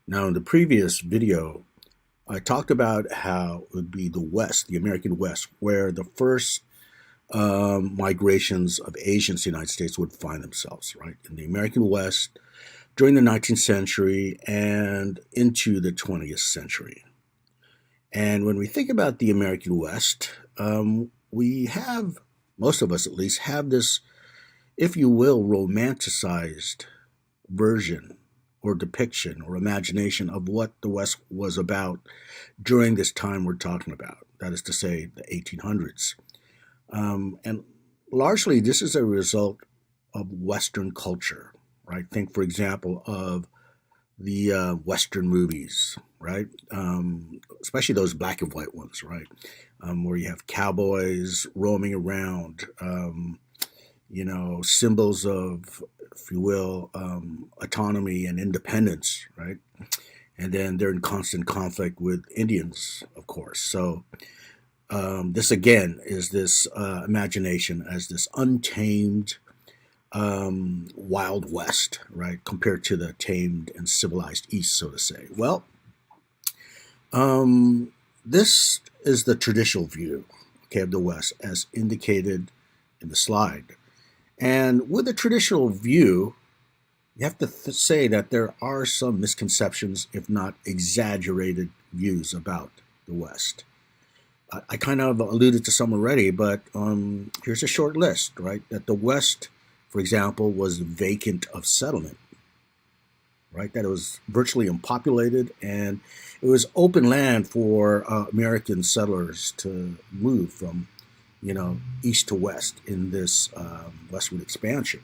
Now, in the previous video, I talked about how it would be the West, the American West, where the first migrations of Asians to the United States would find themselves, right? In the American West during the 19th century and into the 20th century. And when we think about the American West, we have, most of us at least, have this, if you will, romanticized version or depiction or imagination of what the West was about during this time we're talking about. That is to say, the 1800s. And largely, this is a result of Western culture, right? Think, for example, of the Western movies, right? Especially those black and white ones, right? Where you have cowboys roaming around, symbols of, if you will, autonomy and independence, right? And then they're in constant conflict with Indians, of course. So this again is this imagination as this untamed Wild West, right, compared to the tamed and civilized East, so to say. Well, this is the traditional view, okay, of the West as indicated in the slide. And with the traditional view, you have to say that there are some misconceptions, if not exaggerated views about the West. I kind of alluded to some already, but here's a short list, right? That the West, for example, was vacant of settlement, right? That it was virtually unpopulated and it was open land for American settlers to move from, east to west in this westward expansion.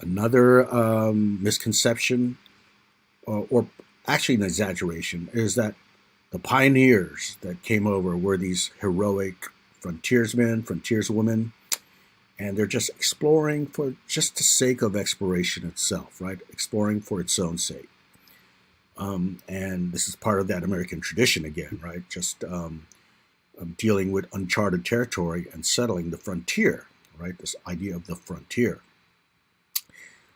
Another misconception, or actually an exaggeration, is that the pioneers that came over were these heroic frontiersmen, frontierswomen, and they're just exploring for just the sake of exploration itself, right? Exploring for its own sake. And this is part of that American tradition again, right? Just dealing with uncharted territory and settling the frontier, right? This idea of the frontier.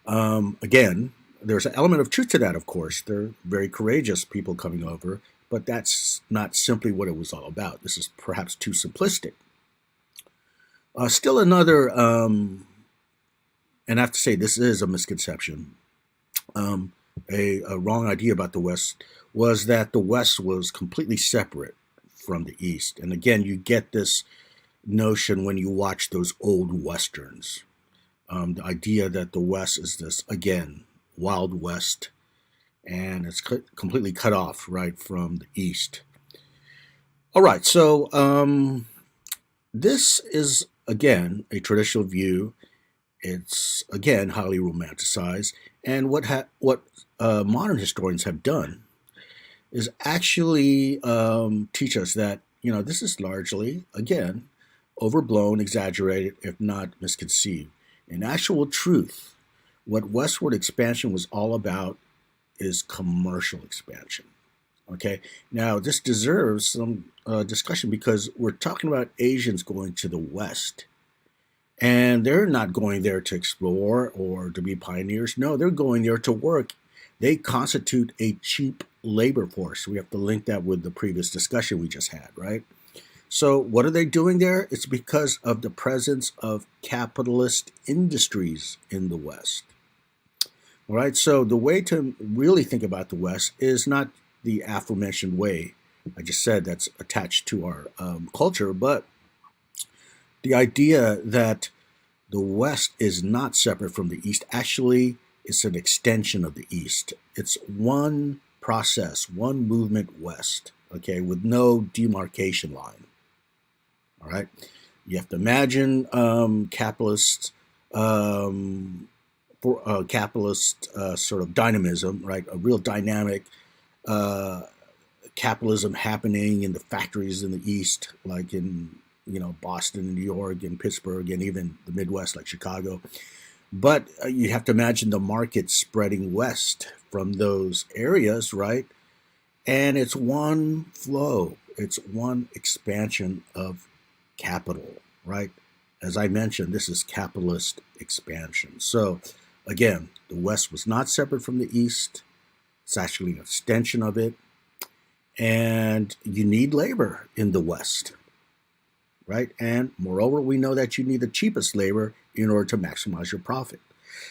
Again, there's an element of truth to that, of course. They're very courageous people coming over, but that's not simply what it was all about. This is perhaps too simplistic. Still another, and I have to say this is a misconception, a wrong idea about the West was that the West was completely separate from the East. And again, you get this notion when you watch those old Westerns. The idea that the West is this, again, Wild West, and it's completely cut off, right, from the East. All right, so this is, again, a traditional view. It's, again, highly romanticized. And what modern historians have done is actually teach us that, this is largely, again, overblown, exaggerated, if not misconceived. In actual truth, what westward expansion was all about is commercial expansion. Okay, now this deserves some discussion because we're talking about Asians going to the West. And they're not going there to explore or to be pioneers. No, they're going there to work. They constitute a cheap labor force. We have to link that with the previous discussion we just had, right? So what are they doing there? It's because of the presence of capitalist industries in the West. All right, so the way to really think about the West is not the aforementioned way I just said that's attached to our culture, but the idea that the West is not separate from the East. Actually, it's an extension of the East. It's one process, one movement west, okay, with no demarcation line. All right, you have to imagine capitalist sort of dynamism, right? A real dynamic capitalism happening in the factories in the East, like in Boston and New York and Pittsburgh and even the Midwest like Chicago. But you have to imagine the market spreading west from those areas, right? And it's one flow. It's one expansion of capital, right? As I mentioned, this is capitalist expansion. So again, the West was not separate from the East. It's actually an extension of it. And you need labor in the West, right? And moreover, we know that you need the cheapest labor in order to maximize your profit.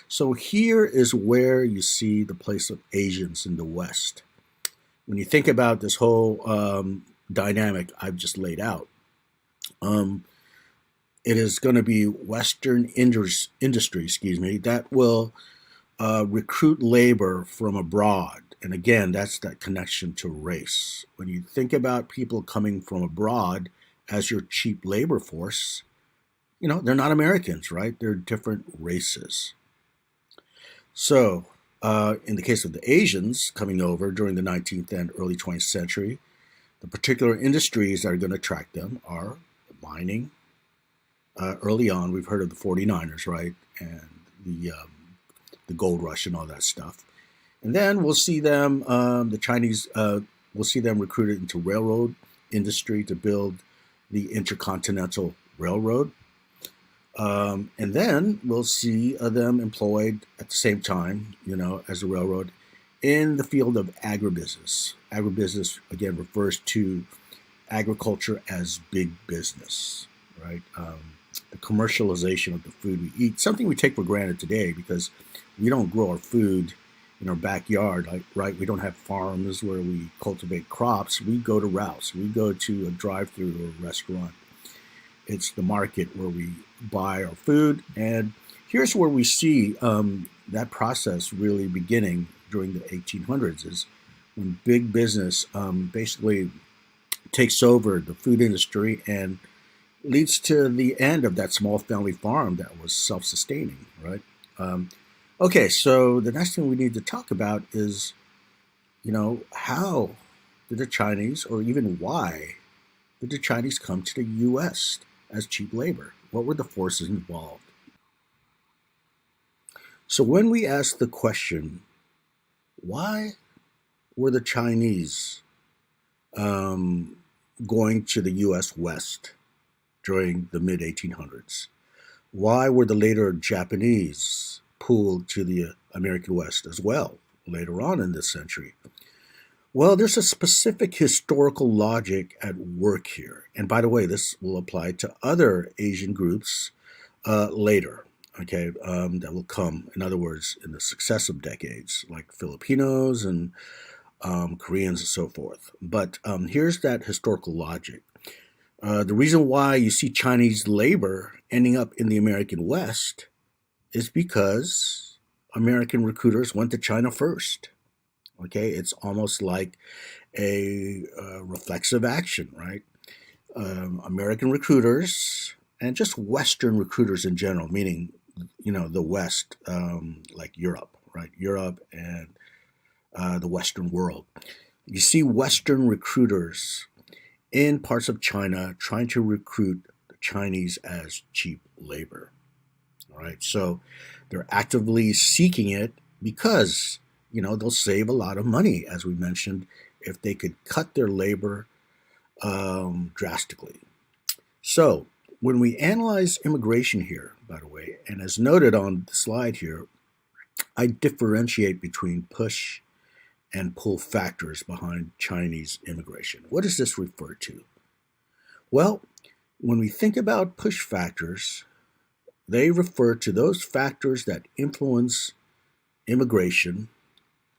So here is where you see the place of Asians in the West. When you think about this whole dynamic I've just laid out, um, it is going to be Western industry, that will recruit labor from abroad. And again, that's that connection to race. When you think about people coming from abroad as your cheap labor force, they're not Americans, right? They're different races. So, in the case of the Asians coming over during the 19th and early 20th century, the particular industries that are going to attract them are mining. Early on, we've heard of the 49ers, right? And the gold rush and all that stuff. And then we'll see them, the Chinese, we'll see them recruited into railroad industry to build the Intercontinental Railroad. And then we'll see them employed at the same time, as a railroad in the field of agribusiness. Agribusiness, again, refers to agriculture as big business, right? The commercialization of the food we eat, something we take for granted today because we don't grow our food in our backyard, right? We don't have farms where we cultivate crops. We go to routes. We go to a drive-through or a restaurant. It's the market where we buy our food. And here's where we see that process really beginning during the 1800s is when big business basically takes over the food industry and leads to the end of that small family farm that was self-sustaining, right? Okay, so the next thing we need to talk about is, how did the Chinese, or even why did the Chinese come to the U.S. as cheap labor? What were the forces involved? So when we ask the question, why were the Chinese going to the U.S. West during the mid-1800s? Why were the later Japanese pulled to the American West as well later on in this century? Well, there's a specific historical logic at work here. And by the way, this will apply to other Asian groups later, okay, that will come, in other words, in the successive decades, like Filipinos and Koreans and so forth. But here's that historical logic. The reason why you see Chinese labor ending up in the American West is because American recruiters went to China first. Okay, it's almost like a reflexive action, right? American recruiters and just Western recruiters in general, meaning, the West, like Europe, right? Europe and the Western world. You see Western recruiters in parts of China trying to recruit the Chinese as cheap labor. All right, so they're actively seeking it because, they'll save a lot of money, as we mentioned, if they could cut their labor drastically. So when we analyze immigration here, by the way, and as noted on the slide here, I differentiate between push and pull factors behind Chinese immigration. What does this refer to? Well, when we think about push factors, they refer to those factors that influence immigration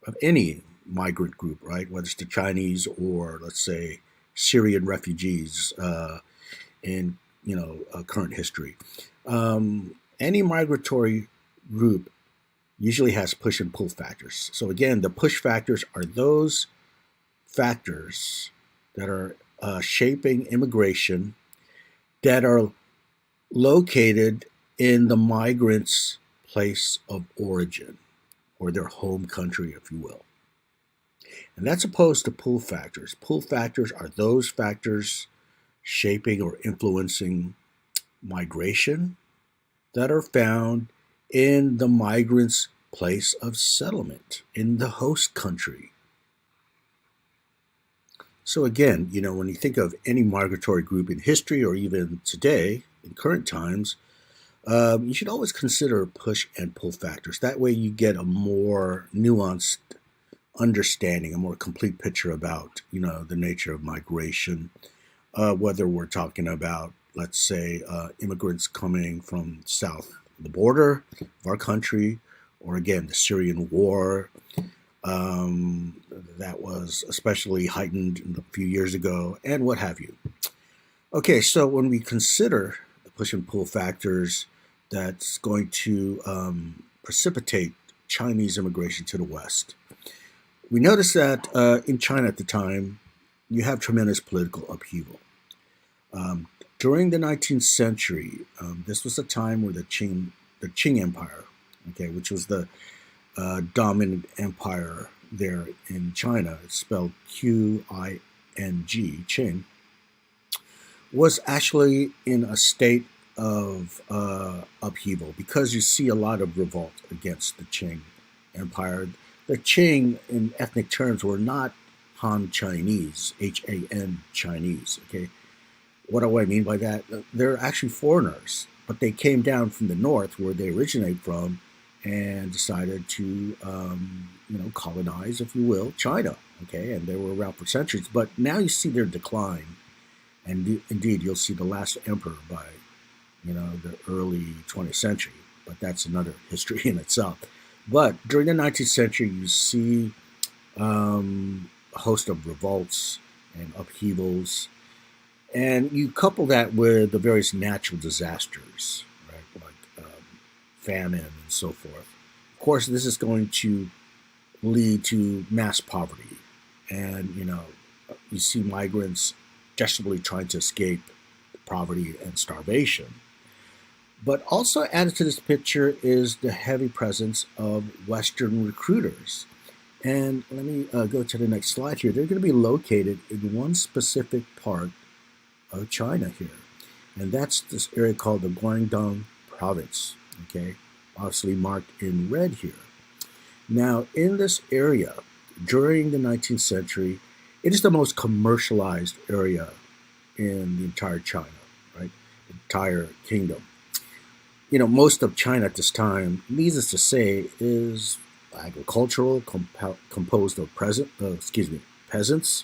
of any migrant group, right? Whether it's the Chinese or, let's say, Syrian refugees in current history. Any migratory group usually has push and pull factors. So again, the push factors are those factors that are shaping immigration that are located in the migrant's place of origin, or their home country, if you will. And that's opposed to pull factors. Pull factors are those factors shaping or influencing migration that are found in the migrant's place of settlement, in the host country. So again, when you think of any migratory group in history or even today, in current times, you should always consider push and pull factors. That way you get a more nuanced understanding, a more complete picture about the nature of migration, whether we're talking about, let's say, immigrants coming from south of the border of our country, or again the Syrian war that was especially heightened a few years ago, and what have you. Okay, so when we consider the push and pull factors that's going to precipitate Chinese immigration to the West, we notice that in China at the time, you have tremendous political upheaval. Um, During the 19th century, this was a time where the Qing Empire, okay, which was the dominant empire there in China, it's spelled Qing, Qing, was actually in a state of upheaval because you see a lot of revolt against the Qing Empire. The Qing, in ethnic terms, were not Han Chinese, Han Chinese. Okay, what do I mean by that? They're actually foreigners, but they came down from the north, where they originate from, and decided to, colonize, if you will, China. Okay, and they were around for centuries. But now you see their decline, and indeed, you'll see the last emperor by, the early 20th century. But that's another history in itself. But during the 19th century, you see a host of revolts and upheavals, and you couple that with the various natural disasters, right, like famine and so forth. Of course, this is going to lead to mass poverty, and you see migrants desperately trying to escape poverty and starvation. But also added to this picture is the heavy presence of Western recruiters. And let me go to the next slide here. They're going to be located in one specific part of China here. And that's this area called the Guangdong province, okay? Obviously marked in red here. Now, in this area, during the 19th century, it is the most commercialized area in the entire China, right? The entire kingdom. Most of China at this time, needless to say, is agricultural, composed of peasants,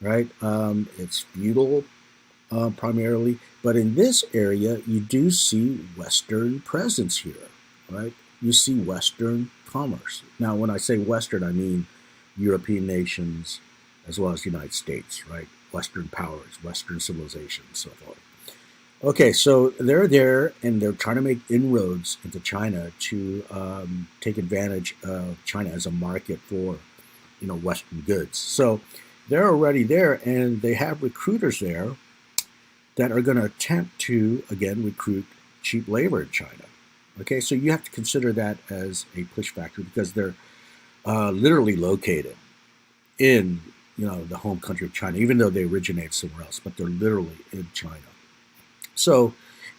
right? It's feudal primarily, but in this area, you do see Western presence here, right? You see Western commerce. Now, when I say Western, I mean European nations as well as the United States, right? Western powers, Western civilization, and so forth. Okay, so they're there and they're trying to make inroads into China to take advantage of China as a market for, Western goods. So they're already there, and they have recruiters there that are going to attempt to, again, recruit cheap labor in China. Okay, so you have to consider that as a push factor because they're literally located in, the home country of China, even though they originate somewhere else, but they're literally in China. So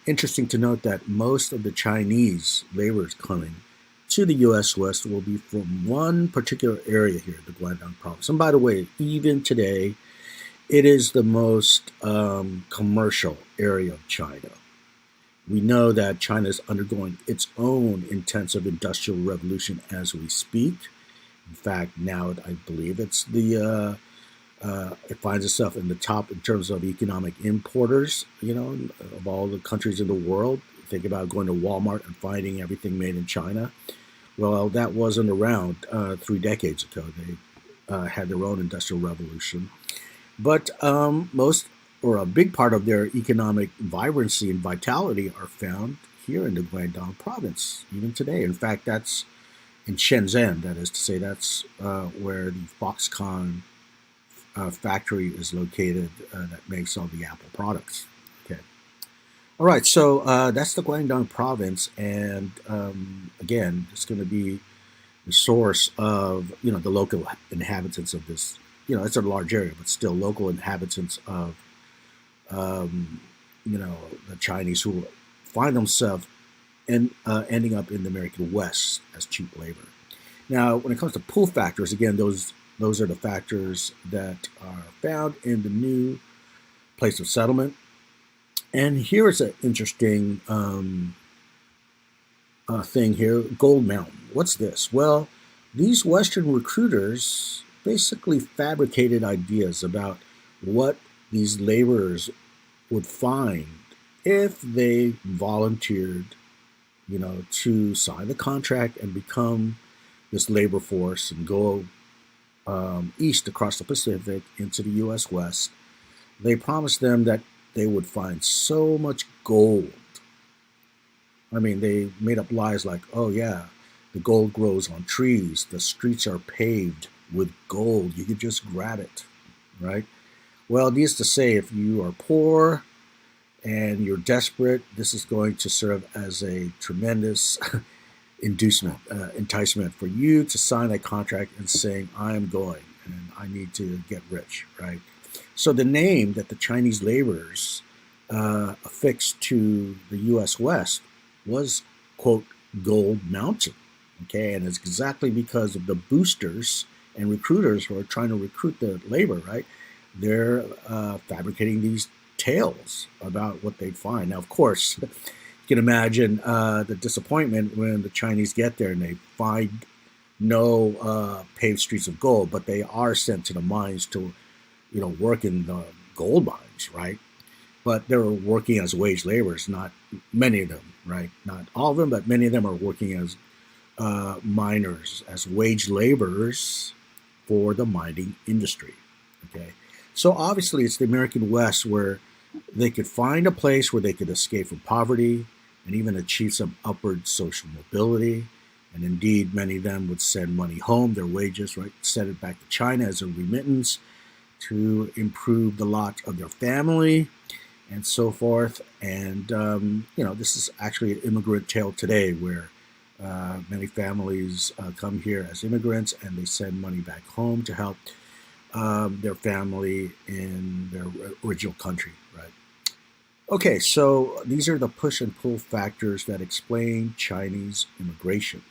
interesting to note that most of the Chinese laborers coming to the U.S. West will be from one particular area here, the Guangdong province. And by the way, even today, it is the most commercial area of China. We know that China is undergoing its own intensive industrial revolution as we speak. In fact, now I believe it finds itself in the top in terms of economic importers, of all the countries in the world. Think about going to Walmart and finding everything made in China. Well, that wasn't around 3 decades ago. They had their own industrial revolution. But most or a big part of their economic vibrancy and vitality are found here in the Guangdong province, even today. In fact, that's in Shenzhen. That is to say, that's where the Foxconn factory is located that makes all the Apple products. Okay. All right, so that's the Guangdong province, and again, it's going to be the source of the local inhabitants of this. It's a large area, but still local inhabitants of the Chinese who find themselves ending up in the American West as cheap labor. Now, when it comes to pull factors, again, those are the factors that are found in the new place of settlement. And here is an interesting thing here, Gold Mountain. What's this? Well, These Western recruiters basically fabricated ideas about what these laborers would find if they volunteered, to sign the contract and become this labor force and go east across the Pacific into the U.S. West. They promised them that they would find so much gold. I mean, they made up lies like, oh, yeah, the gold grows on trees, the streets are paved with gold, you could just grab it, right? Well, needless to say, if you are poor and you're desperate, this is going to serve as a tremendous enticement for you to sign that contract and saying, I am going and I need to get rich, right? So the name that the Chinese laborers affixed to the U.S. West was, quote, Gold Mountain. Okay, and it's exactly because of the boosters and recruiters who are trying to recruit the labor, right? They're fabricating these tales about what they'd find. Now, of course, you can imagine the disappointment when the Chinese get there and they find no paved streets of gold, but they are sent to the mines to, work in the gold mines, right? But they're working as wage laborers, not many of them, right? Not all of them, but many of them are working as miners, as wage laborers for the mining industry. Okay, so obviously it's the American West where they could find a place where they could escape from poverty and even achieve some upward social mobility. And indeed, many of them would send money home, their wages, right, send it back to China as a remittance to improve the lot of their family and so forth. And, this is actually an immigrant tale today where many families come here as immigrants and they send money back home to help their family in their original country, right? Okay, so these are the push and pull factors that explain Chinese immigration.